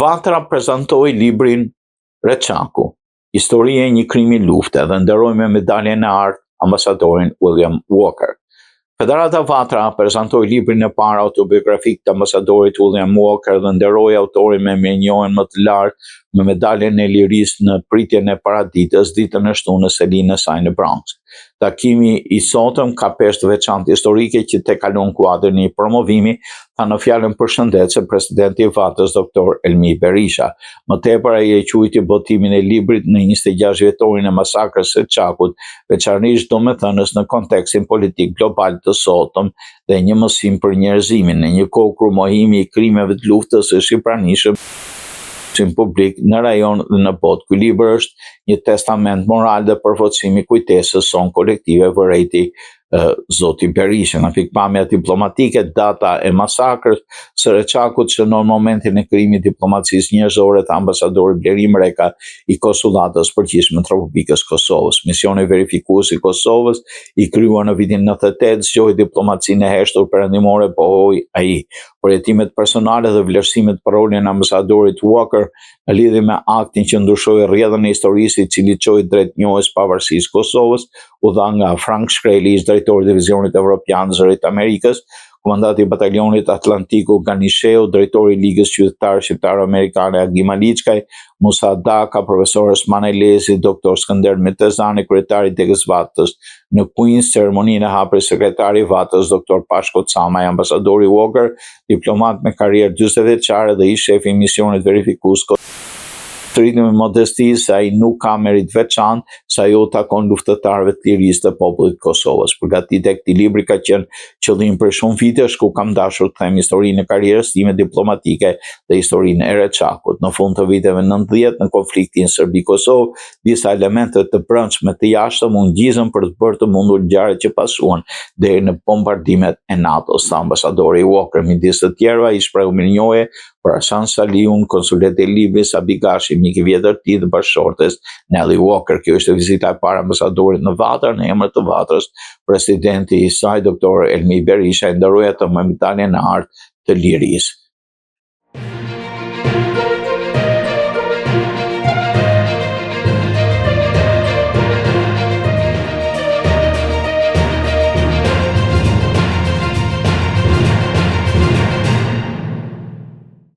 Vatra prezantoi librin Reçaku, historia e një krimi lufte dhe nderoi me medaljen e artë ambasadorin William Walker. Federata Vatra prezantoi librin e parë autobiografik të ambasadorit William Walker dhe nderoi autorin me mirënjohjen më të lartë me medaljen e lirisë në pritjen e paraditës ditën e shtunë në selinë e saj në Bronx. Takimi i sotëm ka peshë të veçantë historike që te kalon kuadrin e një promovimi, tha në fjalën përshëndetëse presidenti i Vatrës Dr. Elmi Berisha. Më tepër ai e quajti botimin e librit në 26 vjetorin e masakrës së Çakut, veçanërisht domethënës në kontekstin politik global të sotëm dhe një mësim për njerëzimin në një kohë kur mohimi i krimeve të luftës është i pranishëm publik në rajon dhe në botë. Ky libër është një testament moral dhe përfaqësimi kujtesës son kolektive, vërejti zoti Berisha. Në pikpamja diplomatike, data e masakrës së Reçakut shënon momentin e krimit diplomacisë njerëzore të ambasadorit Blerim Reka i konsullatës përgjithshme të Republikës Kosovës. Misioni verifikues i Kosovës i krijuar në vitin 98 zgjoi diplomacinë e heshtur perëndimore, pohoi ai. Përjetimet personale dhe vlerësimet për rolin e ambasadorit Walker në lidhje me aktin që ndryshoi rrjedhën e historisë, i cili çoi drejt njohjes pavarësisë Kosovës, u dha nga Frank Shkreli, ish drejtori i divizionit evropian të Zërit Amerikës, komandanti i batalionit Atlantiku Ganisheu, drejtori i Ligës Qytetare Shqiptaro-Amerikane Agi Maliçkaj, Musa Daka, profesor Osman Elezi, doktor Skënder Metezani, kryetari i Degës Vatrës në Queens, ceremoninë e hapjes sekretari i Vatrës Dr. Pashko Camaj, ambasadori Walker, diplomat me karrierë 40 vjeçare dhe ish shefi i misionit verifikues rritëm me modestisë se ai nuk ka merit veçantë, sa jo takon luftëtarëve të lirisë të popullit Kosovës. Përgatitja e këtij libri ka qenë qëllim për shumë vitesh, ku kam dashur të them historinë e karrierës time diplomatike dhe historinë e Reçakut. Në fund të viteve 90, në konfliktin Serbi-Kosovë, disa elemente të brendshme të jashtëm u ngjizën për të bërë të mundur ngjarjet që pasuan deri në bombardimet e NATO-s. Ambasadori Walker, midis të tjerëve, i shprehu mirënjohje për Hasan Saliun, konsulet e Librit, Sabi Gashi, mik i vjetër të tij dhe bashkëshortes Nelly Walker. Kjo ishte vizita e parë e ambasadorit në Vatrë. Në emër të Vatrës, presidenti i saj, Dr. Elmi Berisha, i nderoi atë me medaljen e artë të lirisë.